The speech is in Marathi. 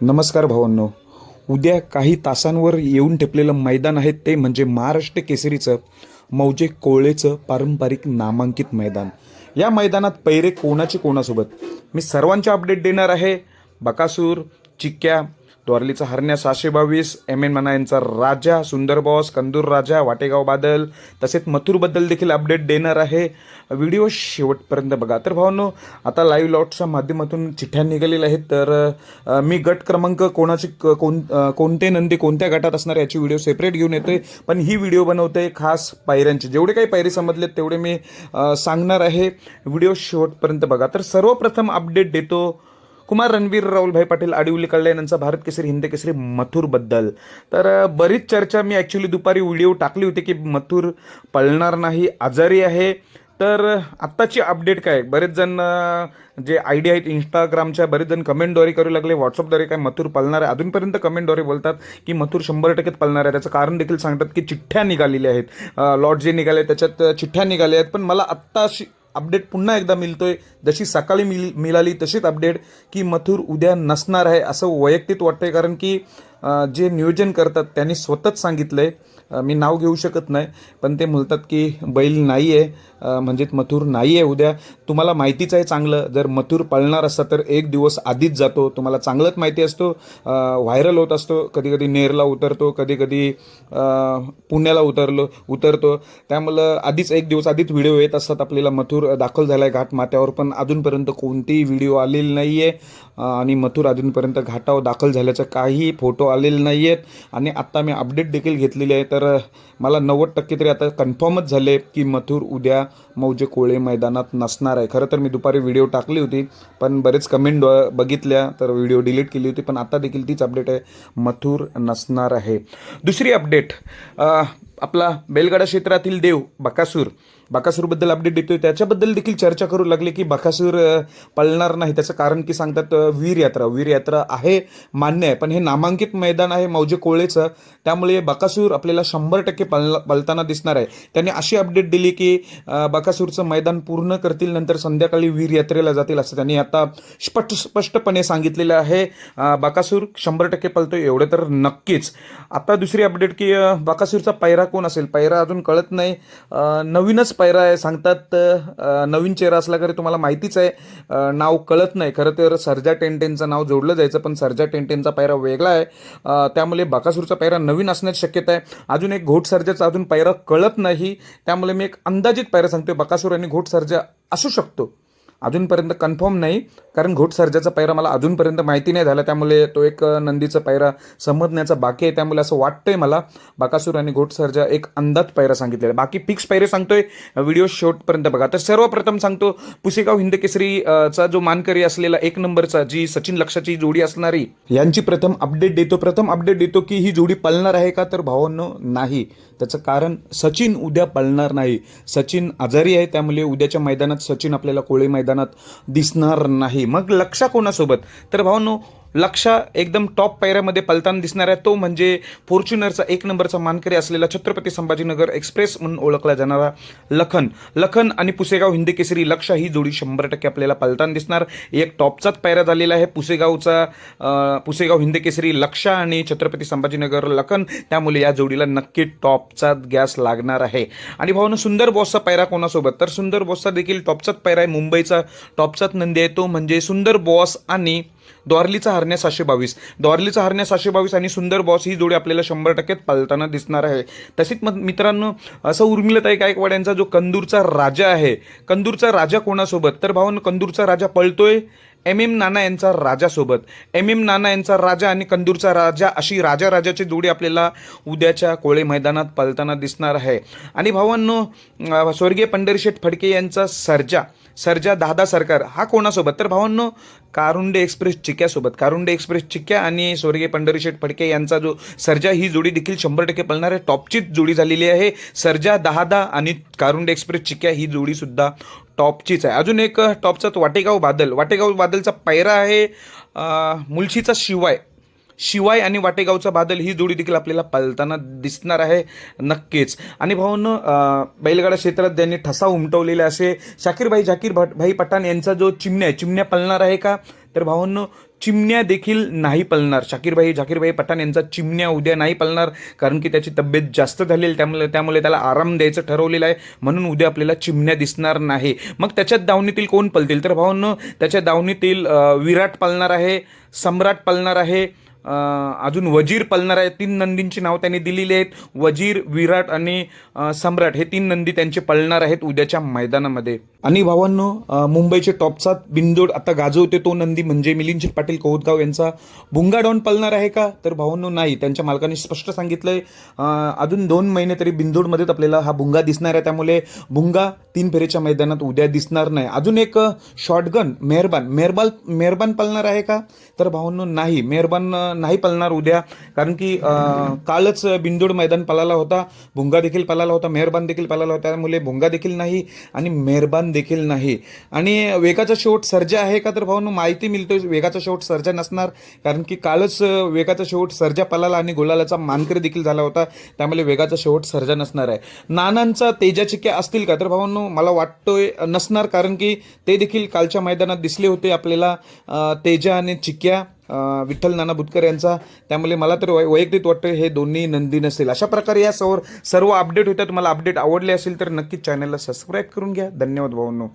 नमस्कार भावांनो. उद्या काही तासांवर येऊन ठेपलेलं मैदान आहे ते म्हणजे महाराष्ट्र केसरीचं मौजे कोळेचं पारंपरिक नामांकित मैदान. या मैदानात पैरे कोणाचे कोणासोबत मी सर्वांचे अपडेट देणार आहे. बकासूर, चिक्क्या, द्वारलीचा हरण्या 622, एम एन मना यांचा राजा, सुंदर बॉस, कंदूर राजा, वाटेगाव बादल तसेच मथुरबद्दल देखील अपडेट देणार आहे. व्हिडिओ शेवटपर्यंत बघा. तर भावांनो, आता लाईव्ह लॉटच्या माध्यमातून चिठ्ठ्या निघालेल्या आहेत. तर मी गट क्रमांक कोणते नंदी कोणत्या गटात असणार याची व्हिडिओ सेपरेट घेऊन येतोय, पण ही व्हिडिओ बनवतोय खास पायऱ्यांची. जेवढे काही पायरी समजलेत तेवढे मी सांगणार आहे. व्हिडिओ शेवटपर्यंत बघा. तर सर्वप्रथम अपडेट देतो कुमार रणवीर राहुलभाई पाटील आडिवली कल्याण यांचा भारत केसरी हिंद केसरी मथुरबद्दल. तर बरीच चर्चा मी ॲक्च्युली दुपारी व्हिडिओ टाकली होती की मथुर पळणार नाही, आजारी आहे. तर आत्ताची अपडेट काय, बरेच जण जे आयडी आहेत इंस्टाग्रामच्या, बरेच जण कमेंटद्वारे करू लागले, व्हॉट्सअपद्वारे काय मथुर पळणार आहे. अजूनपर्यंत कमेंटद्वारे बोलतात की मथुर 100% पळणार आहे. त्याचं कारण देखील सांगतात की चिठ्ठ्या निघालेल्या आहेत, लॉट जे निघाले त्याच्यात चिठ्ठ्या निघाल्या आहेत. पण मला आत्ता अशी अपडेट पुन्हा एकदा मिळतोय, जशी सकाळी मिळाली तशीच अपडेट की मथुर उद्या नसणार आहे असं वैयक्तिक वाटतंय. कारण की जे नियोजन करतात त्यांनी स्वतःच सांगितलंय, मी नाव घेऊ शकत नाही, पण ते म्हणतात की बैल नाही आहे, म्हणजेच मथुर नाही आहे उद्या. तुम्हाला माहितीच आहे चांगलं, जर मथुर पळणार असता तर एक दिवस आधीच जातो. तुम्हाला चांगलंच माहिती असतो, व्हायरल होत असतो. कधी कधी नेरला उतरतो, कधी कधी पुण्याला उतरतो. त्यामुळं आधीच एक दिवस आधीच व्हिडिओ येत असतात आपल्याला. मथुर दाखल झाला आहे घाट माथ्यावर, पण अजूनपर्यंत कोणतीही व्हिडिओ आलेली नाही आहे आणि मथुर अजूनपर्यंत घाटावर दाखल झाल्याचं काही फोटो आलेले नाही आहेत. आणि आत्ता मी अपडेट देखील घेतलेली आहे. तर मला 90% तरी आता कन्फर्मच झाले की मथुर उद्या मौजे कोळे मैदानात नसणार आहे. खरं तर मी दुपारी व्हिडिओ टाकली होती, पण बरेच कमेंट बघितल्या तर व्हिडिओ डिलीट केली होती. पण आता देखील तीच अपडेट आहे, मथुर नसणार आहे. दुसरी अपडेट, आपला बैलगाडा क्षेत्रातील देव बकासूरबद्दल अपडेट देतोय. त्याच्याबद्दल देखील चर्चा करू लागले की बकासूर पळणार नाही. त्याचं कारण की सांगतात वीर यात्रा आहे, मान्य आहे, पण हे नामांकित मैदान आहे मौजे कोळेचं, त्यामुळे बकासूर आपल्याला 100% पळताना दिसणार आहे. त्यांनी अशी अपडेट दिली की बकासूरचं मैदान पूर्ण करतील, नंतर संध्याकाळी वीर यात्रेला जातील असं त्यांनी आता स्पष्टपणे सांगितलेलं आहे. बकासूर 100% पळतोय एवढं तर नक्कीच. आता दुसरी अपडेट की बकासूरचा पैरा कोण असेल, पैरा अजून कळत नाही. नवीनच पैरा आहे सांगतात, नवीन चेहरा असला तरी तुम्हाला माहितीच आहे, नाव कळत नाही. खरं तर सर्जा टेंटेंचं नाव जोडलं जायचं, पण सर्जा टेंटेंचा पैरा वेगळा आहे. त्यामुळे बकासूरचा पैरा नवीन असण्याची शक्यता आहे. अजून एक घोट सर्जाचा अजून पैरा कळत नाही, त्यामुळे मी एक अंदाजित पैरा सांगतोय, बकासूर आणि घोट सर्जा असू शकतो. अजूनपर्यंत कन्फर्म नाही, कारण घोट सर्जाचा पैरा मला अजूनपर्यंत माहिती नाही झाला, त्यामुळे तो एक नंदीचा पैरा समजण्याचा बाकी आहे. त्यामुळे असं वाटतंय मला बकासूर आणि घोट सर्जा एक अंदाज पैरा सांगितलेला. बाकी फिक्स पैरे सांगतोय, व्हिडिओ शेवटपर्यंत बघा. तर सर्वप्रथम सांगतो, पुसेगाव हिंद केसरी चा जो मानकरी असलेला 1 नंबरचा जी सचिन लक्षाची जोडी असणारी, यांची प्रथम अपडेट देतो की ही जोडी पळणार आहे का, तर भावांनो नाही. त्याचं कारण सचिन उद्या पळणार नाही. सचिन आजारी आहे, त्यामुळे उद्याच्या मैदानात सचिन आपल्याला कोळे मैदानात दिसणार नाही. मग लक्षा कोणासोबत, तर भावांनो लक्षा एकदम टॉप पायऱ्यामध्ये पलताना दिसणार आहे. तो म्हणजे फॉर्च्युनरचा 1 नंबरचा मानकरी असलेला छत्रपती संभाजीनगर एक्सप्रेस म्हणून ओळखला जाणारा लखन आणि पुसेगाव हिंद केसरी लक्षा ही जोडी 100% आपल्याला पलताना दिसणार. एक टॉपचाच पायरा झालेला आहे पुसेगाव हिंद केसरी लक्षा आणि छत्रपती संभाजीनगर लखन, त्यामुळे या जोडीला नक्की टॉपचा गॅस लागणार आहे. आणि भावांनो सुंदर बॉसचा पायरा कोणासोबत, तर सुंदर बॉसचा देखील टॉपचाच पायरा आहे. मुंबईचा टॉपचाच नंदी आहे, तो म्हणजे सुंदर बॉस आणि द्वारलीचा हरण्या 722 आणि सुंदर बॉस ही जोडी आपल्याला 100% पळताना दिसणार आहे. तसेच मग मित्रांनो, असं उर्मिलाताई गायकवाड यांचा जो कंदूरचा राजा आहे, कंदूरचा राजा कोणासोबत, तर भावांनो कंदूरचा राजा पळतोय एम नाना यांचा राजासोबत. नाना यांचा राजा आणि कंदूरचा राजा अशी राजाची जोडी आपल्याला उद्याच्या कोळे मैदानात पळताना दिसणार आहे. आणि भावांनो, स्वर्गीय पंढरीशेठ फडके यांचा सर्जा दादा सरकार हा कोणासोबत, तर भावांनो कारुंडे एक्सप्रेस चिक्क्या आणि स्वर्गीय पंढरीशेठ फडके यांचा जो सर्जा ही जोडी देखील 100% पळणार आहे. टॉपचीच जोडी झालेली आहे. सर्जा दादा आणि कारुंडे एक्सप्रेस चिक्क्या ही जोडी सुद्धा टॉपचीच आहे. अजून एक टॉपचाच वाटेगाव बादलचा पैरा आहे मुलशीचा शिवाय. शिवाय आणि वाटेगावचा बादल ही जोडी देखील आपल्याला पळताना दिसणार आहे नक्कीच. आणि भाऊंनो, बैलगाडा क्षेत्रात ज्यांनी ठसा उमटवलेला असे भाई पठाण यांचा जो चिमण्या पळणार आहे का? तर भाऊंनो, चिमण्या देखील नाही पळणार. जाकीरभाई पठाण यांचा चिमण्या उद्या नाही पळणार, कारण की त्याची तब्येत जास्त झालेली, त्यामुळे त्याला आराम द्यायचं ठरवलेलं आहे. म्हणून उद्या आपल्याला चिमण्या दिसणार नाही. मग त्याच्यात दावणीतील कोण पळतील? तर भाऊंनो, त्याच्या दावणीतील विराट पळणार आहे, सम्राट पळणार आहे, अजून वजीर पळणार आहे. 3 नंदींची नाव त्यांनी दिलेली आहेत. वजीर, विराट आणि सम्राट हे 3 नंदी त्यांचे पळणार आहेत उद्याच्या मैदानामध्ये. आणि भावांनो, मुंबईचे टॉपचा बिनजोड आता गाजवते तो नंदी म्हणजे मिलिंद पाटील कोहतगाव यांचा भुंगा डॉन पळणार आहे का? तर भावांनो नाही. त्यांच्या मालकांनी स्पष्ट सांगितलंय अजून 2 महिने तरी बिनजोडमध्येच आपल्याला हा भुंगा दिसणार आहे. त्यामुळे भुंगा 3 फेरीच्या मैदानात उद्या दिसणार नाही. अजून एक शॉटगन मेहरबान पळणार आहे का? तर भावांनो नाही. मेहरबान नाही पळणार उद्या, कारण की कालच बिनजोड मैदान पळाला होता, भुंगा देखील पळाला होता, मेहरबान देखील पळाला होता. त्यामुळे भुंगा देखील नाही आणि मेहरबान देखील नाही. आणि वेगाचा शेवट सर्जा आहे का? तर भाऊंनो माहिती मिळतोय वेगाचा शेवट सर्जा नसणार, कारण की कालच वेगाचा शेवट सर्जा पळाला आणि गुलालाचा मानकरी देखील झाला होता. त्यामुळे वेगाचा शेवट सर्जा नसणार आहे. नानांचा तेजा चिक्या असतील का? तर भाऊंनो मला वाटतोय नसणार, कारण की ते देखील कालच्या मैदानात दिसले होते आपल्याला, तेजा आणि चिक्या विठ्ठल नाना बुतकर यांचा. त्यामुळे मला तर वैयक्तिक वाटतं हे दोन्ही नंदी नसतील. अशा प्रकारे या सर्व अपडेट होत्या. तुम्हाला अपडेट आवडले असेल तर नक्कीच चॅनलला सबस्क्राईब करून घ्या. धन्यवाद भावांनो.